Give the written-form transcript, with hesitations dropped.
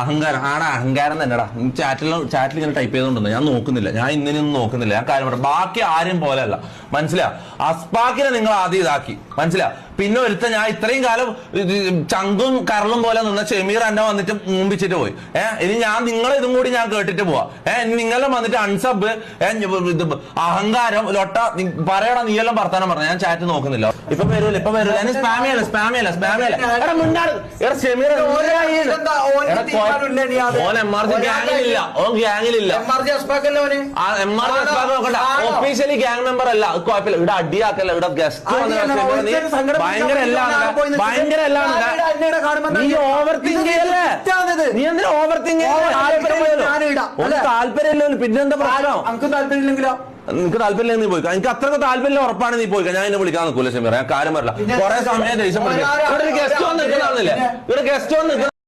അഹങ്കാരം ആടാ, അഹങ്കാരം തന്നെടാ. ചാറ്റിൽ ഇങ്ങനെ ടൈപ്പ് ചെയ്തോണ്ട് ഞാൻ നോക്കുന്നില്ല, ഞാൻ ഇന്നലെയൊന്നും നോക്കുന്നില്ല. ഞാൻ കാര്യം പറയാം, ബാക്കി ആരും പോലെയല്ല, മനസ്സിലാ. അസ്പാക്കിനെ നിങ്ങൾ ആദ്യം ഇതാക്കി, മനസ്സിലാ. പിന്നെ ഒരുത്ത ഞാൻ ഇത്രയും കാലം ചങ്കും കരളും പോലെ നിന്ന ഷമീർ എന്നെ വന്നിട്ട് മുമ്പിച്ചിട്ട് പോയി. ഇനി ഞാൻ നിങ്ങളെ ഇതും കൂടി ഞാൻ കേട്ടിട്ട് പോവാ. ഇനി നിങ്ങളെ വന്നിട്ട് അൺസബ് അഹങ്കാരം ലൊട്ട പറയണ നീയെല്ലാം വർത്താനം പറഞ്ഞ ഞാൻ ചാറ്റ് നോക്കുന്നില്ല. ഇപ്പൊ വരൂല, ഇപ്പൊ വരൂല. ഞാൻ സ്പാമിയല്ല. എടാ മുണ്ടാട്. എടാ ഷമീർ ഓൻ എംആർജി ഗ്യാങ്ങിലില്ല, ഓൻ ഗ്യാങ്ങിലില്ല. ഒഫീഷ്യലി ഗ്യാങ് മെമ്പർ അല്ല, കുഴപ്പമില്ല. ഇവിടെ അടിയാക്കല്ല, ഇവിടെ ഗസ്റ്റ് ഭയങ്കര നീ ഓവർ തിങ്ക് ചെയ്യല്ലേ? നീ എന്തിനാ ഓവർ തിങ്ക്? താല്പര്യമില്ലല്ലോ, പിന്നെന്താ പ്രശ്നം? നമുക്ക് താല്പര്യമില്ലെങ്കിലോ? നിനക്ക് താല്പര്യം നീ പോയിക്കാം. എനിക്ക് അത്രയ്ക്ക് താല്പര്യം ഉറപ്പാണ് നീ പോയിക്കാം. ഞാൻ എന്നെ വിളിക്കാൻ നിൽക്കൂല ഷമീർ, ഞാൻ കാര്യം പറയില്ല. കുറെ സമയം ദേഷ്യം വിളിക്കാം. ഇവിടെ ഗസ്റ്റ് വന്ന് നിൽക്കുന്നതാണെന്നില്ലേ, ഇവിടെ ഗസ്റ്റ് വന്ന് നിൽക്കുന്ന